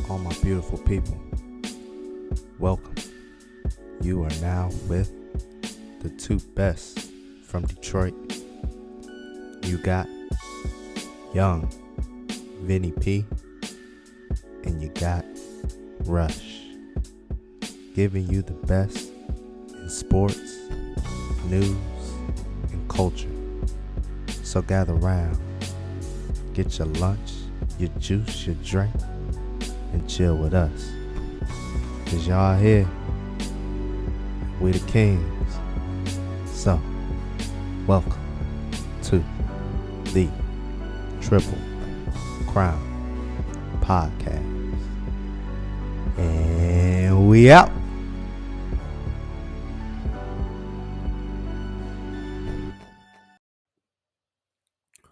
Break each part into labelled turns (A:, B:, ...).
A: all my beautiful people. Welcome. You are now with the two best from Detroit. You got young Vinny P, and you got Rush, giving you the best in sports, news, and culture. So gather round, get your lunch, your juice, your drink, and chill with us. Cause y'all here, we the kings. So, welcome to the Triple Crown Podcast. And we out.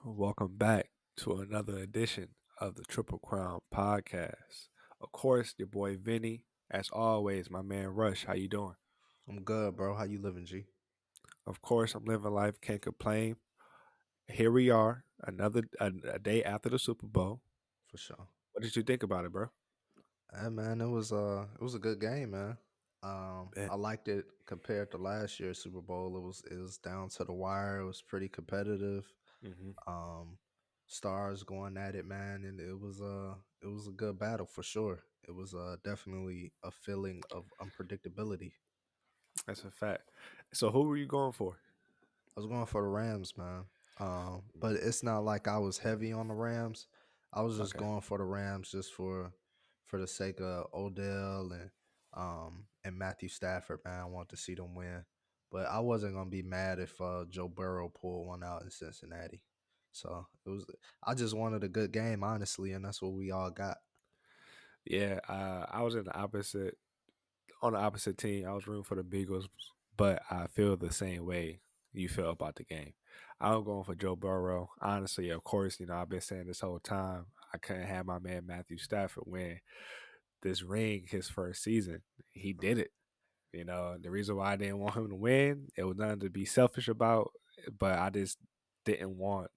B: Welcome back to another edition of the Triple Crown Podcast. Of course, your boy Vinny. As always, my man Rush. How you doing?
A: I'm good, bro. How you living, G?
B: Of course, I'm living life. Can't complain. Here we are, another a day after the Super Bowl.
A: For sure.
B: What did you think about it, bro?
A: Hey man, it was a good game, man.
B: Eh,
A: I liked it compared to last year's Super Bowl. It was down to the wire. It was pretty competitive.
B: Mm-hmm.
A: Um, Stars going at it, man, and it was a good battle for sure. It was definitely a feeling of unpredictability.
B: That's a fact. So, who were you going for?
A: I was going for the Rams, man. But it's not like I was heavy on the Rams. I was just
B: Okay.
A: going for the Rams just for the sake of Odell and Matthew Stafford, man. I want to see them win. But I wasn't gonna be mad if Joe Burrow pulled one out in Cincinnati. So it was I just wanted a good game, honestly, and that's what we all got.
B: Yeah, I was in the opposite on the opposite team. I was rooting for the Beagles, but I feel the same way you feel about the game. I'm going for Joe Burrow. Honestly, of course, I've been saying this whole time I couldn't have my man Matthew Stafford win this ring his first season. He did it. The reason why I didn't want him to win, it was nothing to be selfish about, but I just didn't want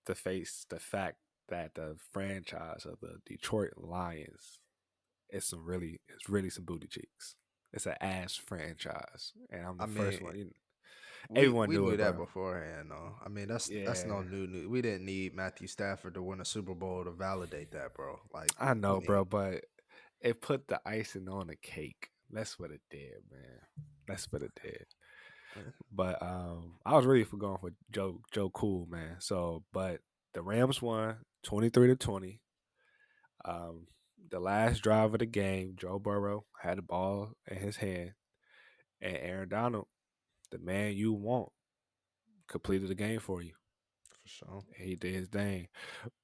B: to face the fact that the franchise of the Detroit Lions it's really some booty cheeks. It's an ass franchise, and I'm the
A: I
B: first
A: mean,
B: one.
A: we
B: Everyone
A: we
B: knew
A: knew
B: it,
A: that
B: bro.
A: beforehand, though. I mean, that's no
B: Yeah,
A: new news. We didn't need Matthew Stafford to win a Super Bowl to validate that, bro. Like,
B: I
A: I
B: know,
A: mean,
B: bro, but it put the icing on the cake. That's what it did, man. That's what it did. But I was really for going for Joe Cool, man. So, but the Rams won 23-20. Um, the last drive of the game, Joe Burrow had the ball in his hand, and Aaron Donald, the man you want, completed the game for you.
A: for sure.
B: He did his thing.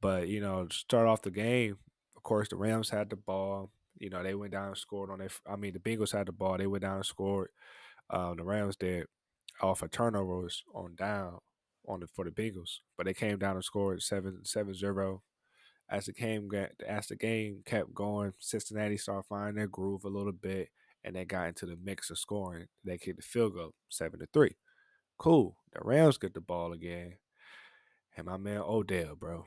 B: But, to start off the game, of course, the Rams had the ball. They went down and scored on their. I mean, the Bengals had the ball. They went down and scored. The Rams did off of turnovers on down for the Bengals, but they came down and scored 7-0. As the game kept going, Cincinnati started finding their groove a little bit, and they got into the mix of scoring. They kicked the field goal 7-3. Cool. The Rams get the ball again, and my man Odell, bro.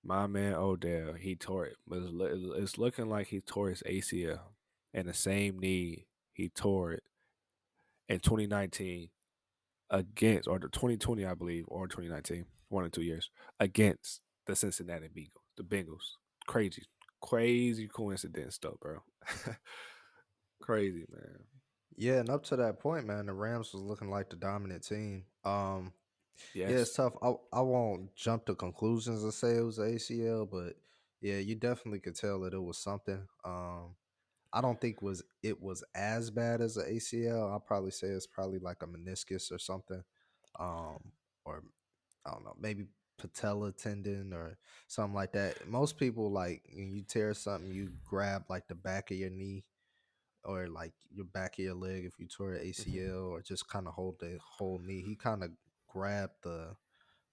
B: My man Odell, he tore it. It's looking like he tore his ACL and the same knee he tore it in 2019 against, or the 2020, I believe, or 2019, 1 or 2 years, against the Cincinnati Bengals. The Bengals. Crazy, crazy coincidence, though, bro. Crazy, man.
A: Yeah, and up to that point, man, the Rams was looking like the dominant team. Yeah, it's
B: Yes.
A: tough. I won't jump to conclusions and say it was ACL, but yeah, you definitely could tell that it was something. I don't think it was as bad as the ACL. I'll probably say it's probably like a meniscus or something. Or I don't know, maybe patella tendon or something like that. Most people, like, when you tear something, you grab like the back of your knee or like your back of your leg if you tore an
B: Hmm.
A: ACL, or just kind of hold the whole knee. He kind of grabbed the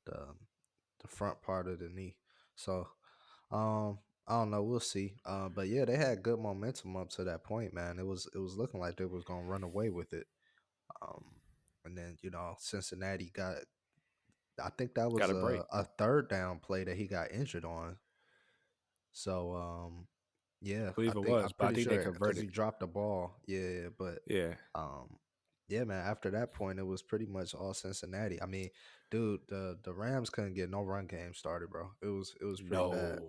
A: the front part of the knee. So I don't know. We'll see. But yeah, they had good momentum up to that point, man. It was looking like they was gonna run away with it. Um, and then Cincinnati I think that
B: Got
A: was
B: a break.
A: a third down play that he got injured on. So yeah,
B: believe it was,
A: I'm
B: but I
A: pretty
B: think they
A: sure because
B: converted.
A: he dropped the ball. Yeah, but
B: Yeah.
A: um yeah, man. After that point, it was pretty much all Cincinnati. I mean, dude, the Rams couldn't get no run game started, bro. It was pretty bad.
B: No.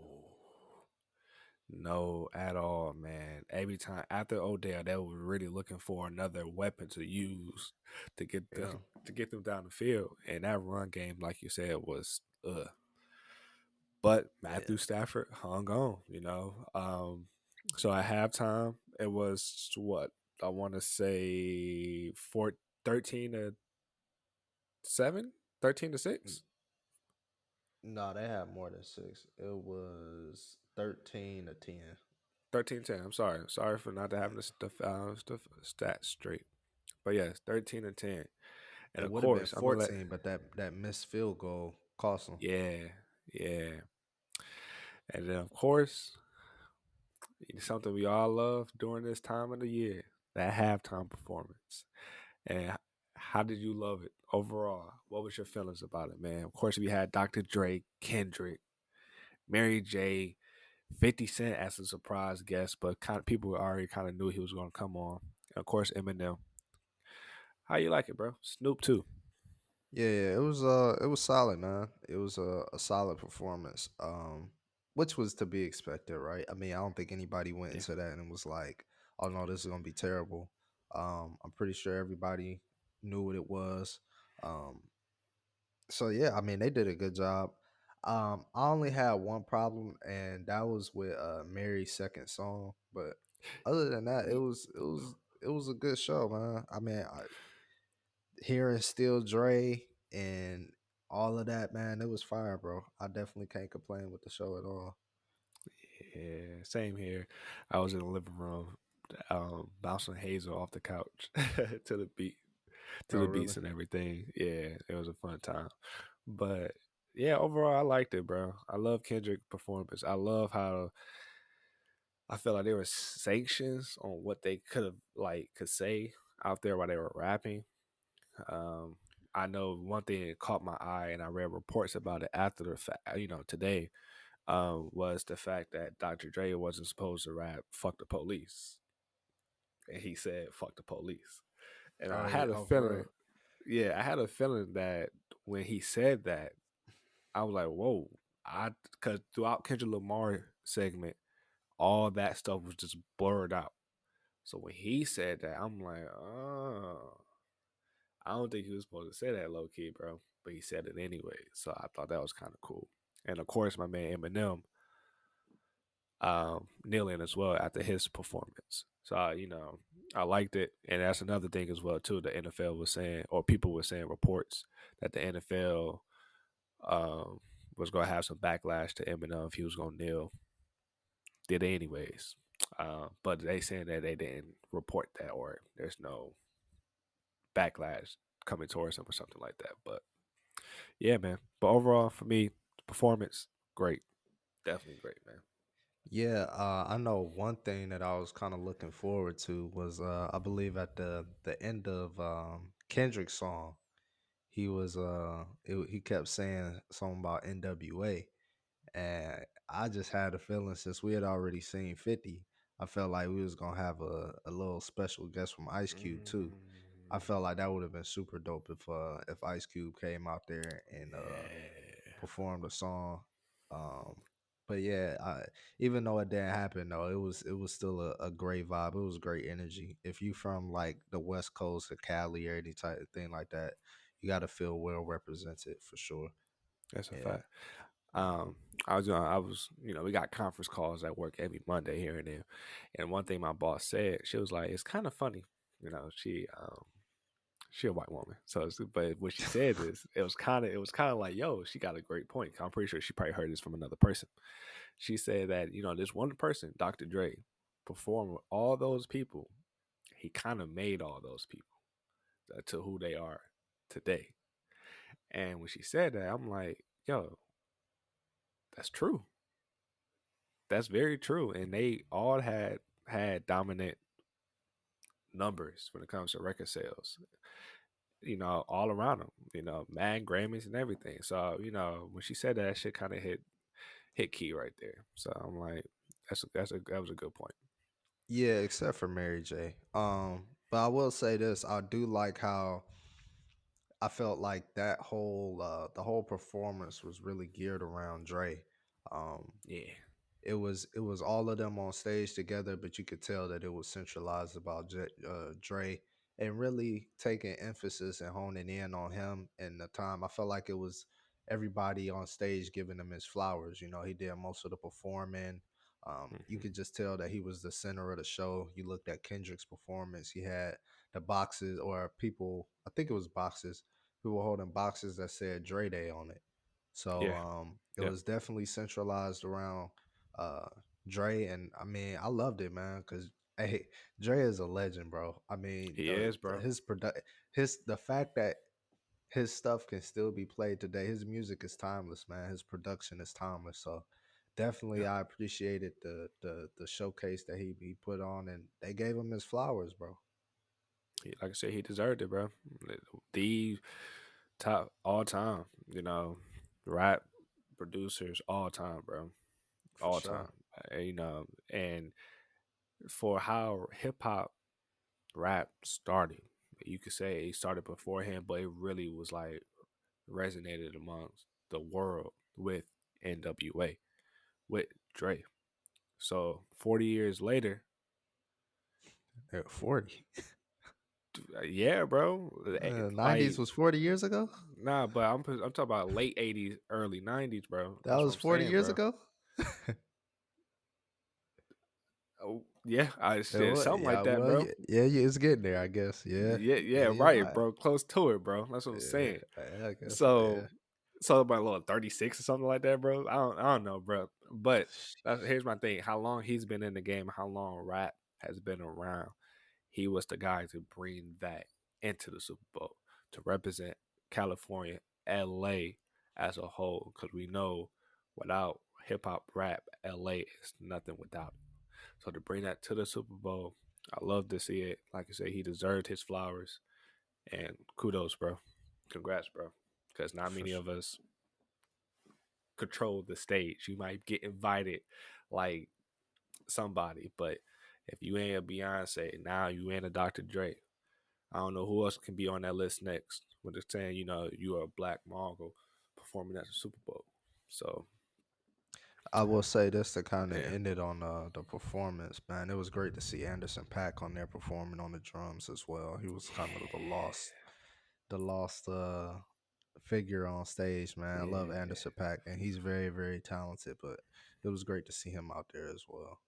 B: No, at all, man. Every time after Odell, they were really looking for another weapon to use to get them
A: Yeah,
B: to get them down the field. And that run game, like you said, was But Matthew
A: yeah.
B: Stafford hung on, you know. So at halftime, it was what I want to say 13 to 7, 13 to
A: N-
B: 6,
A: No, they had more than six. It was 13-10.
B: 13-10. I'm sorry. Sorry for not having the
A: Yeah.
B: stuff stats straight. But yes, 13 to 10. And
A: It
B: of
A: would have been
B: course, I'm gonna let
A: 14, but that missed field goal cost them.
B: yeah, yeah. And then of course, something we all love during this time of the year, that halftime performance. And how did you love it overall? What was your feelings about it, man? Of course, we had Dr. Dre, Kendrick, Mary J, 50 Cent as a surprise guest, but kind of people already kind of knew he was going to come on. And of course, Eminem. How you like it, bro? Snoop too.
A: Yeah, it was solid, man. It was a solid performance. Which was to be expected, right? I mean, I don't think anybody went
B: Yeah,
A: into that and was like, "Oh no, this is gonna be terrible." I'm pretty sure everybody knew what it was. Um, so yeah, I mean, they did a good job. I only had one problem, and that was with Mary's second song. But other than that,
B: me.
A: it was a good show, man. I mean, hearing Still Dre and all of that, man, it was fire, bro. I definitely can't complain with the show at all.
B: Yeah, same here. I was in the living room, bouncing Hazel off the couch to the beat, to
A: Oh,
B: the
A: really?
B: beats and everything. Yeah, it was a fun time. But yeah, overall, I liked it, bro. I love Kendrick performance. I love how I felt like there was sanctions on what they could say out there while they were rapping. Um, I know one thing that caught my eye, and I read reports about it after the fact. Today, was the fact that Dr. Dre wasn't supposed to rap "fuck the police," and he said "fuck the police." And
A: Oh
B: I
A: yeah.
B: had a
A: Oh, for
B: feeling,
A: real.
B: yeah, I had a feeling that when he said that, I was like, "Whoa!" Because throughout Kendrick Lamar segment, all that stuff was just blurred out. So when he said that, I'm like, oh, I don't think he was supposed to say that low key, bro. But he said it anyway. So I thought that was kind of cool. And of course, my man Eminem kneeling as well after his performance. So I liked it, and that's another thing as well too. The NFL was saying, or people were saying, reports that the NFL um, was going to have some backlash to Eminem if he was going to kneel. Did it anyways, but they saying that they didn't report that, or there's no backlash coming towards him or something like that. But yeah, man. But overall, for me, performance great, definitely great, man.
A: Yeah, I know one thing that I was kind of looking forward to was I believe at the end of Kendrick's song, he kept saying something about NWA. And I just had a feeling since we had already seen 50, I felt like we was gonna have a little special guest from Ice Cube too. I
B: Mm,
A: felt like that would have been super dope if Ice Cube came out there and
B: yeah,
A: performed a song. Um, but yeah, even though it didn't happen though, it was still a great vibe. It was great energy. If you from like the West Coast or Cali or any type of thing like that, you got to feel well represented for sure.
B: that's a
A: Yeah.
B: fact. Um, we got conference calls at work every Monday here and there, and one thing my boss said, she was like, "It's kind of funny, she a white woman, but when she said this, it was kind of like, yo, she got a great point. I'm pretty sure she probably heard this from another person. She said that this one person, Dr. Dre, performed with all those people. He kind of made all those people to who they are today. And when she said that, I'm like, yo, that's true. That's very true. And they all had dominant numbers when it comes to record sales. All around them. Mad Grammys and everything. So when she said that, shit kind of hit key right there. So I'm like, that was a good point.
A: Yeah, except for Mary J. But I will say this: I do like how I felt like that whole the whole performance was really geared around Dre. Um,
B: Yeah,
A: it was all of them on stage together, but you could tell that it was centralized about Dre and really taking emphasis and honing in on him. And the time I felt like it was everybody on stage giving him his flowers. You know, he did most of the performing. You
B: hmm
A: could just tell that he was the center of the show. You looked at Kendrick's performance; he had the boxes or people. I think it was boxes. People holding boxes that said Dre Day on it. So
B: yeah,
A: it
B: yeah.
A: was definitely centralized around uh Dre, and I mean I loved it, man, because hey, Dre is a legend, bro. I mean
B: He is, bro.
A: his product his the fact that his stuff can still be played today. His music is timeless, man. His production is timeless. So definitely
B: Yeah,
A: I appreciated the showcase that he put on, and they gave him his flowers, bro.
B: like I said, he deserved it, bro. The top all time, rap producers all time, bro,
A: For
B: all
A: sure.
B: time. And for how hip hop rap started, you could say it started beforehand, but it really was like resonated amongst the world with NWA, with Dre. So 40 years later,
A: At 40.
B: yeah, bro.
A: 90s
B: Like,
A: was 40 years ago?
B: nah, but I'm talking about late 80s, early 90s, bro.
A: That
B: That's what
A: was
B: I'm
A: 40
B: saying,
A: years
B: bro.
A: ago?
B: Oh, yeah, I
A: It
B: said
A: was,
B: something like
A: yeah,
B: that,
A: well,
B: bro.
A: yeah, yeah, yeah, it's getting there, I guess. Yeah,
B: Yeah, yeah,
A: yeah, you
B: right,
A: might.
B: bro. Close to it, bro. That's what I'm
A: Yeah,
B: saying.
A: I guess so. Yeah.
B: So, so about a little 36 or something like that, bro. I don't know, bro. But here's my thing: how long he's been in the game, how long rap has been around. He was the guy to bring that into the Super Bowl to represent California, LA as a whole, because we know without hip hop rap, LA is nothing without it. So to bring that to the Super Bowl, I love to see it. Like I said, he deserved his flowers, and kudos, bro. Congrats, bro. Because not
A: For
B: many
A: sure.
B: of us control the stage. You might get invited like somebody, but if you ain't a Beyonce, now you ain't a Dr. Dre. I don't know who else can be on that list next. When they're saying, you are a black Mongol performing at the Super Bowl. So
A: I will say this to kind of
B: yeah,
A: end it on the performance, man. It was great to see Anderson Pack on there performing on the drums as well. He was kind of the lost figure on stage, man. I love
B: yeah.
A: Anderson Pack, and he's very, very talented. But it was great to see him out there as well.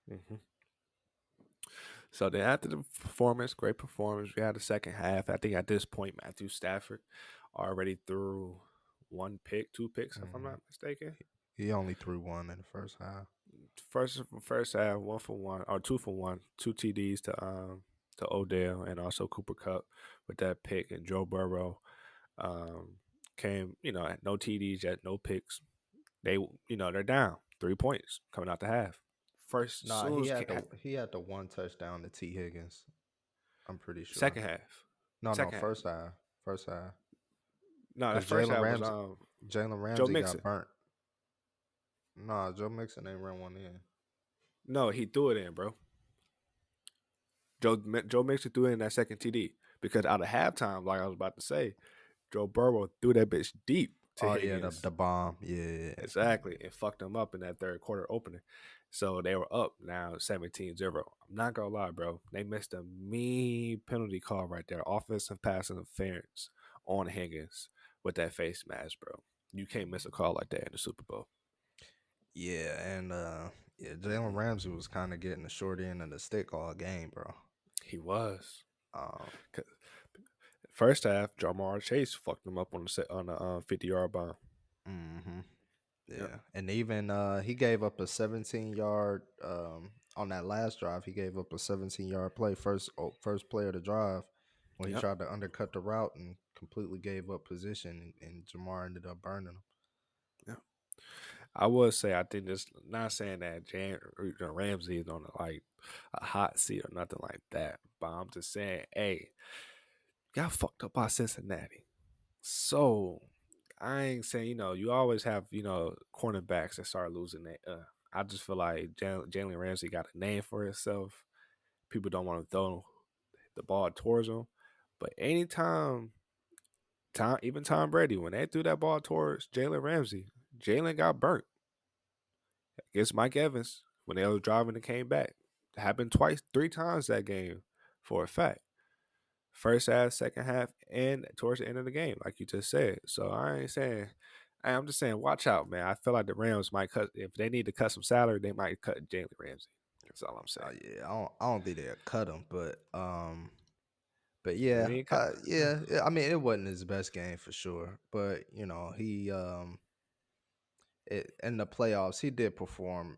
B: hmm So then after the performance, great performance, we had the second half. I think at this point, Matthew Stafford already threw one pick, two picks, if I'm
A: Hmm.
B: not mistaken.
A: He only threw one in the first half.
B: First half, 1 for 1 or 2 for 1, two TDs to Odell and also Cooper Cup with that pick, and Joe Burrow um came, at no TDs yet, no picks. They're down 3 points coming out the half. First,
A: Nah,
B: soon
A: he
B: as
A: had the one touchdown to T Higgins. I'm pretty sure.
B: second half,
A: No,
B: second half.
A: first half, first half,
B: No, the
A: because
B: first half was
A: Jalen
B: Joe
A: Ramsey got
B: Mixon.
A: burnt. Nah, Joe Mixon ain't run one in.
B: No, he threw it in, bro. Joe Mixon threw in that second TD because out of halftime, like I was about to say, Joe Burrow threw that bitch deep to
A: Oh yeah, the
B: Higgins.
A: bomb. Yeah,
B: Exactly. And fucked them up in that third quarter opener. So they were up now 17-0. I'm not gonna lie, bro. They missed a mean penalty call right there. Offensive pass interference on Higgins with that face mask, bro. You can't miss a call like that in the Super Bowl.
A: yeah, and yeah, Jalen Ramsey was kind of getting the short end of the stick all game, bro.
B: He was.
A: Um,
B: 'Cause first half, Jamar Chase fucked them up on the 50-yard bomb.
A: hmm
B: Yep.
A: yeah, and even he gave up a 17-yard on that last drive. He gave up a 17-yard play first play of the drive when he
B: Yep.
A: tried to undercut the route and completely gave up position, and Jamar ended up burning him.
B: Yep. I would say I think this, not saying that Ramsey is on a hot seat or nothing like that, but I'm just saying, hey, got fucked up by Cincinnati. So I ain't saying, you always have, cornerbacks that start losing that. I just feel like Jalen Ramsey got a name for himself. People don't want to throw the ball towards him. But anytime even Tom Brady, when they threw that ball towards Jalen Ramsey, Jalen got burnt against Mike Evans when they were driving and came back. It happened twice, 3 times that game for a fact. First half, second half, and towards the end of the game, like you just said. So I ain't saying. I'm just saying, watch out, man. I feel like the Rams might cut if they need to cut some salary, they might cut Jalen Ramsey. That's all I'm saying.
A: Oh yeah, I don't think they'll cut him, but
B: They
A: yeah,
B: need to cut.
A: yeah. I mean, it wasn't his best game for sure, but he in the playoffs he did perform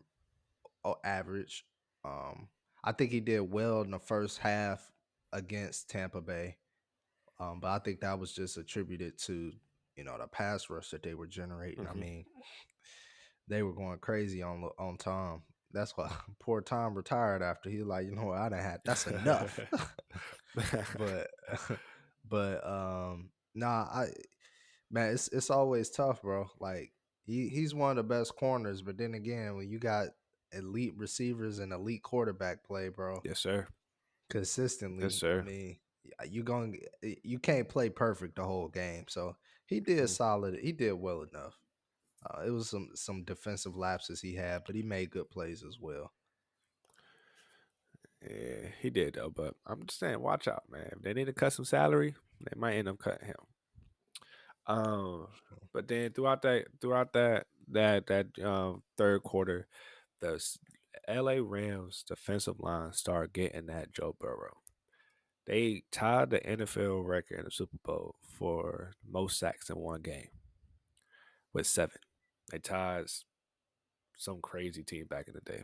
A: average. Um, I think he did well in the first half against Tampa Bay. But I think that was just attributed to the pass rush that they were generating. I
B: Hmm.
A: mean, they were going crazy on Tom. That's why poor Tom retired after he like, what, I done had that's enough. but nah, I man, it's always tough, bro. Like he's one of the best corners, but then again, when you got elite receivers and elite quarterback play, bro,
B: Yes, sir. Yes,
A: consistently, I
B: sir.
A: mean, you can't play perfect the whole game. So he did
B: Mhm.
A: solid. He did well enough. It was some defensive lapses he had, but he made good plays as well.
B: Yeah, he did though. But I'm just saying, watch out, man. If they need to cut some salary, they might end up cutting him. But then throughout that third quarter, the LA Rams defensive line started getting at Joe Burrow. They tied the NFL record in the Super Bowl for most sacks in one game with 7. They tied some crazy team back in the day.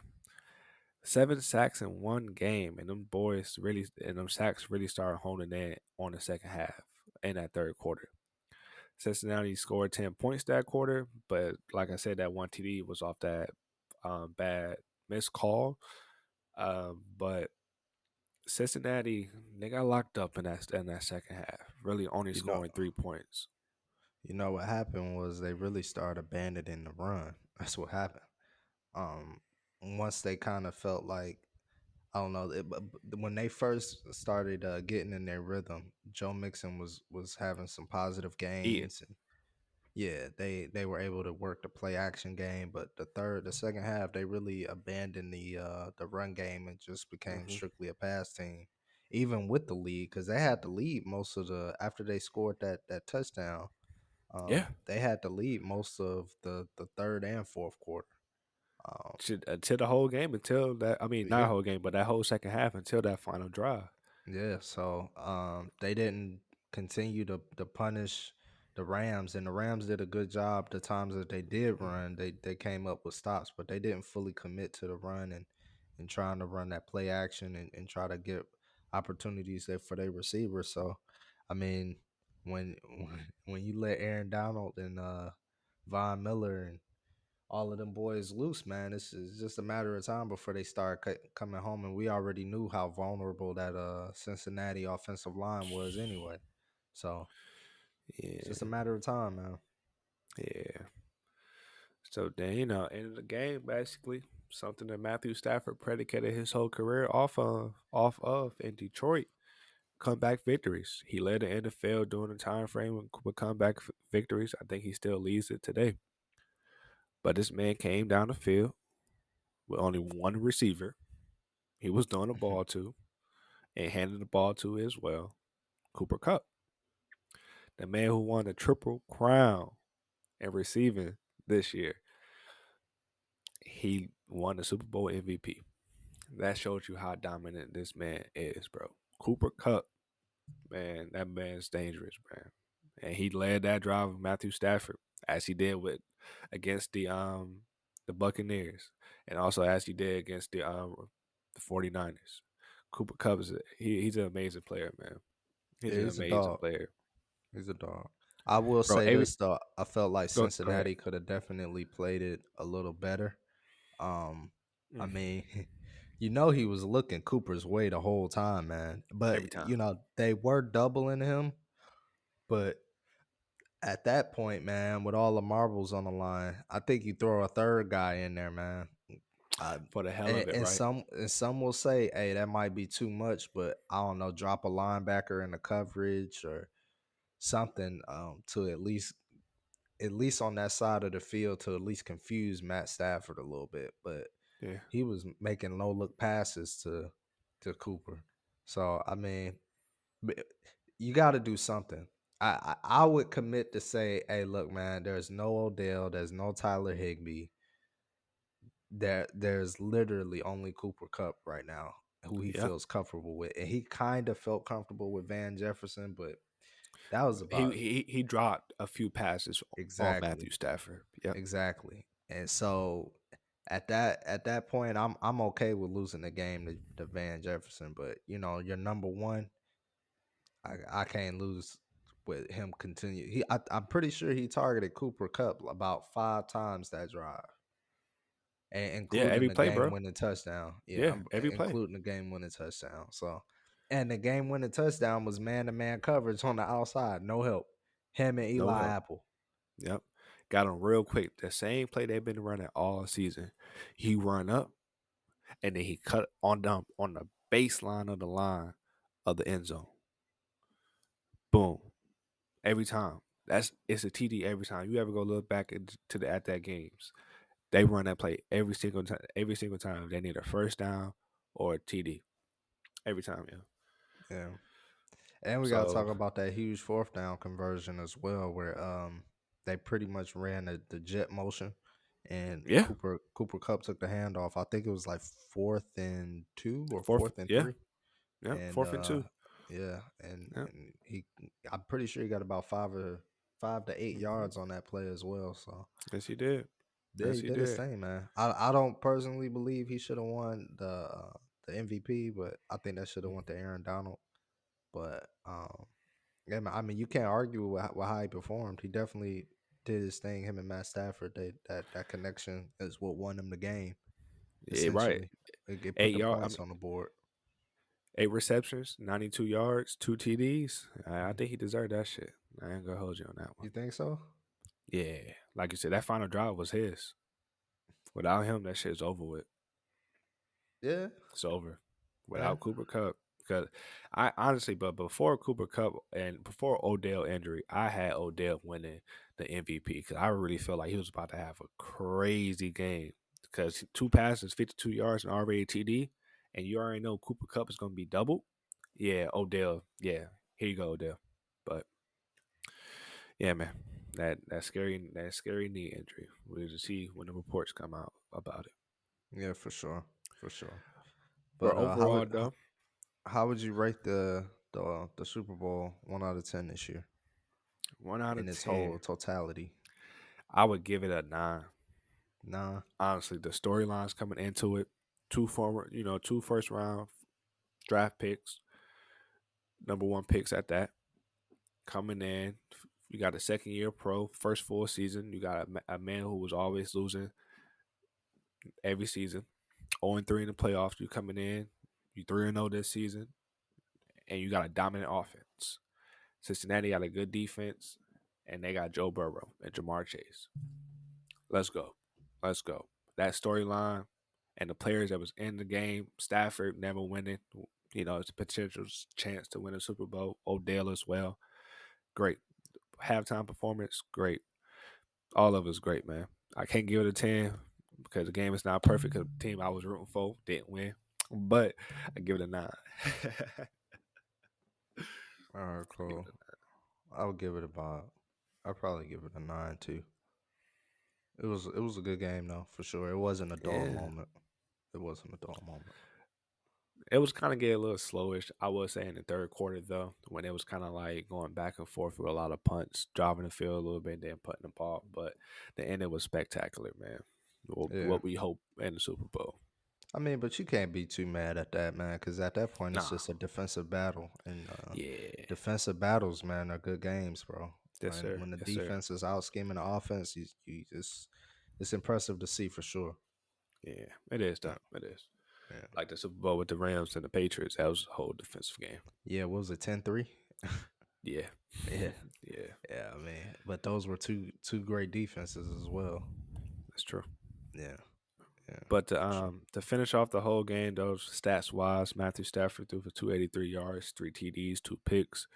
B: 7 sacks in one game, and them sacks really started honing in on the second half in that third quarter. Cincinnati scored 10 points that quarter, but like I said, that one TD was off that bad missed call. But Cincinnati, they got locked up in that second half, really only
A: You know,
B: scoring 3 points.
A: what happened was they really started abandoning the run. That's what happened. Um, Once they kind of felt like I don't know when they first started getting in their rhythm, Joe Mixon was having some positive
B: Eating.
A: gains. Yeah, they were able to work the play action game, but the second half, they really abandoned the run game and just became
B: Hmm.
A: strictly a pass team, even with the lead because they had the lead most of the after they scored that touchdown.
B: Yeah,
A: They had the lead most of the third and fourth quarter. Um,
B: until the whole game, until that. I mean, not
A: yeah,
B: whole game, but that whole second half until that final drive.
A: Yeah, so they didn't continue to punish the Rams, and the Rams did a good job. The times that they did
B: Mhm.
A: run, they came up with stops, but they didn't fully commit to the run and trying to run that play action and try to get opportunities there for their receivers. So, I mean, when when you let Aaron Donald and Von Miller and all of them boys loose, man. It's just a matter of time before they start coming home, and we already knew how vulnerable that Cincinnati offensive line was anyway. So it's just a
B: Yeah,
A: matter of time, man.
B: yeah. So then, end of the game, basically something that Matthew Stafford predicated his whole career off of in Detroit. Comeback victories. He led the NFL during the time frame with comeback victories. I think he still leads it today. But this man came down the field with only one receiver. He was throwing the ball to and handed the ball to as well. Cooper Cup, the man who won the triple crown in receiving this year. He won the Super Bowl MVP. That shows you how dominant this man is, bro. Cooper Cup, man, that man's dangerous, man. And he led that drive with Matthew Stafford, as he did with against the Buccaneers, and also as he did against the 49ers. Cooper Cup he's an amazing player, man. He's
A: Yeah,
B: an
A: he's a
B: amazing
A: dog.
B: player,
A: He's a dog. I will
B: bro.
A: say this though, I felt like
B: Go ahead.
A: Cincinnati could have definitely played it a little better. Um, I
B: Mm,
A: mean, he was looking Cooper's way the whole time, man. But
B: every time.
A: they were doubling him, but At that point, man, with all the marbles on the line, I think you throw a third guy in there, man. I,
B: for the hell
A: and,
B: of it,
A: and
B: right?
A: some will say, "Hey, that might be too much," but I don't know. Drop a linebacker in the coverage or something to at least on that side of the field to at least confuse Matt Stafford a little bit. But
B: Yeah,
A: he was making no look passes to Cooper. So I mean, but you got to do something. I would commit to say, hey, look, man, there's no Odell, there's no Tyler Higbee. There's literally only Cooper Cup right now who he
B: yeah.
A: feels comfortable with, and he kind of felt comfortable with Van Jefferson, but that was
B: He
A: about
B: he he dropped a few passes on Matthew
A: exactly,
B: Stafford. Yep.
A: exactly. And so at that point, I'm okay with losing the game to Van Jefferson, but your number one, I can't lose with him continue. I'm pretty sure he targeted Cooper Cup about 5 times that drive, and
B: Yeah,
A: including
B: every
A: the
B: play,
A: game
B: bro.
A: winning touchdown. Yeah,
B: Yeah, every play.
A: including the game winning touchdown. So, and the game winning touchdown was man to man coverage on the outside, no help. Him and
B: No
A: Eli
B: help.
A: Apple.
B: Yep. Got him real quick. The same play they've been running all season. He run up and then he cut on the baseline of the line of the end zone. Boom. Every time. It's a TD every time. You ever go look back to the at that games. They run that play every single time. Every single time they need a first down or a TD. Every time, yeah.
A: Yeah, and we got to
B: So
A: talk about that huge fourth down conversion as well, where they pretty much ran the jet motion, and
B: yeah,
A: Cooper Cup took the handoff. I think it was like 4th and 2 or
B: fourth,
A: fourth and
B: yeah,
A: three.
B: yeah,
A: And
B: 4th and 2.
A: yeah, and
B: Yeah,
A: and he I'm pretty sure he got about 5 to 8 yards on that play as well. So
B: yes, he did.
A: yeah,
B: Yes,
A: he
B: he
A: did his
B: did.
A: thing, man. I don't personally believe he should have won the MVP, but I think that should have went to Aaron Donald. But yeah, man, I mean you can't argue with how he performed. He definitely did his thing. Him and Matt Stafford, that connection is what won him the game.
B: Yeah, right.
A: Essentially, it put
B: Eight
A: the
B: yard. I
A: points
B: mean,
A: on the board.
B: 8 receptions, 92 yards, 2 TDs. I
A: Mhm.
B: think he deserved that shit. I ain't gonna hold you on that one.
A: You think so?
B: Yeah, like you said, that final drive was his. Without him, that shit's over with.
A: Yeah.
B: It's over.
A: Yeah.
B: Without Cooper Cup, because I honestly, but before Cooper Cup and before Odell injury, I had Odell winning the MVP because I really felt like he was about to have a crazy game. Because 2 passes, 52 yards, and already TD, and you already know Cooper Cup is going to be doubled. Yeah, Odell. Yeah, here you go, Odell. But yeah, man, that scary knee injury. We'll just see when the reports come out about it.
A: Yeah, for sure, for sure.
B: But
A: But
B: overall, though,
A: how would you rate the Super Bowl 1 out of 10 this year
B: 1 out of
A: in its
B: 10.
A: whole totality?
B: I would give it a 9.
A: Nah.
B: Honestly, the storylines coming into it, two first round draft picks, number one picks at that, coming in. You got a second year pro, first full season. You got a man who was always losing every season, 0-3 in the playoffs. You coming in, you 3-0 this season, and you got a dominant offense. Cincinnati got a good defense, and they got Joe Burrow and Jamar Chase. Let's go. Let's go. That storyline and the players that was in the game, Stafford never winning, it's a potential chance to win a Super Bowl. Odell as well. Great. Halftime performance, great. All of it's great, man. I can't give it a 10 because the game is not perfect because the team I was rooting for didn't win. But I give it a 9.
A: All right,
B: Give it
A: cool. I would give it about. I'd probably give it a 9 too. It was a good game though, for sure. It wasn't a
B: a
A: dull
B: Yeah.
A: moment. It wasn't a dull moment.
B: It was kind of getting a little slowish, I would say, in the third quarter, though, when it was kind of like going back and forth with a lot of punts, driving the field a little bit, then putting the ball. But the end, it was spectacular, man.
A: Yeah.
B: What we hope in the Super Bowl.
A: I mean, but you can't be too mad at that, man, because at that point it's
B: Nah.
A: just a defensive battle, and
B: Yeah.
A: defensive battles, man, are good games, bro.
B: Yes,
A: And
B: sir.
A: when the
B: Yes, sir.
A: defense is out scheming the offense, it's impressive to see for sure.
B: Yeah. It is,
A: Yeah,
B: though. It is.
A: yeah.
B: Like the Super Bowl with the Rams and the Patriots, that was a whole defensive game.
A: Yeah, what was it, 10-3?
B: Yeah.
A: Yeah,
B: Yeah,
A: yeah, I mean, but those were two great defenses as well.
B: that's true.
A: Yeah, yeah,
B: But
A: for sure.
B: to finish off the whole game, those stats wise, Matthew Stafford threw for 283 yards, 3 TDs, 2 picks.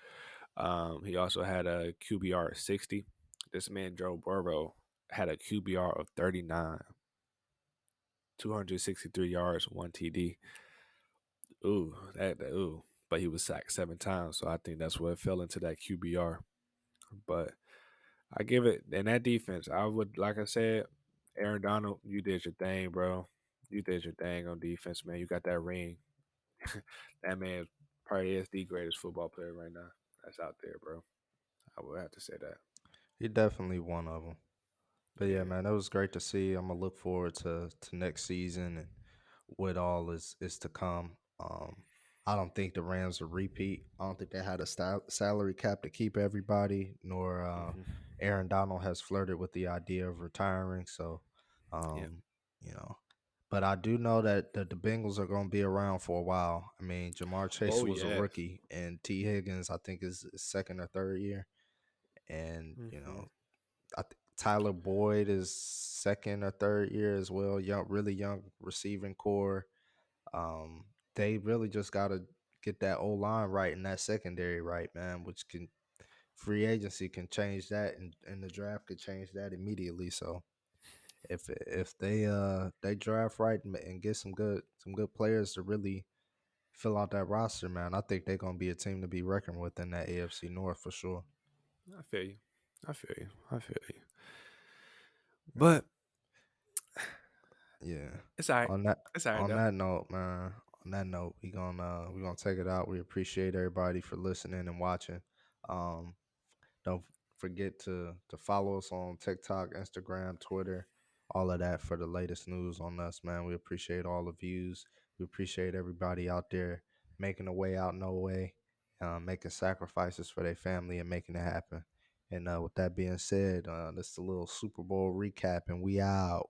B: He also had a QBR of 60. This man Joe Burrow had a QBR of 39, 263 yards, 1 TD. Ooh, ooh. But he was sacked 7 times, so I think that's what fell into that QBR. But I give it in that defense. I would, like I said, Aaron Donald, you did your thing, bro. You did your thing on defense, man. You got that ring. That man probably is the greatest football player right now that's out there, bro. I would have to say that.
A: He definitely one of them. But yeah,
B: Yeah.
A: man, that was great to see. I'm gonna look forward to next season and what all is to come. I don't think the Rams will repeat. I don't think they had a salary cap to keep everybody. Nor
B: Hmm.
A: Aaron Donald has flirted with the idea of retiring. So,
B: Yeah.
A: um, you know, but I do know that the Bengals are going to be around for a while. I mean, Jamar Chase
B: Oh
A: was a
B: yes.
A: rookie, and T Higgins I think is his second or third year, and
B: Hmm.
A: Tyler Boyd is second or third year as well. Young, really young receiving core. They really just got to get that O line right and that secondary right, man. Which can free agency can change that, and the draft could change that immediately. So if they draft right and get some good players to really fill out that roster, man, I think they're gonna be a team to be reckoned with in that AFC North for sure.
B: I feel you. I feel you. I feel you.
A: Yeah.
B: But
A: Yeah.
B: it's all right.
A: On that
B: It's all right
A: on
B: though.
A: that note, man. On that note, we gonna take it out. We appreciate everybody for listening and watching. Um, don't forget to follow us on TikTok, Instagram, Twitter, all of that for the latest news on us, man. We appreciate all the views. We appreciate everybody out there making a way out no way, making sacrifices for their family and making it happen. And with that being said, this is a little Super Bowl recap, and we out.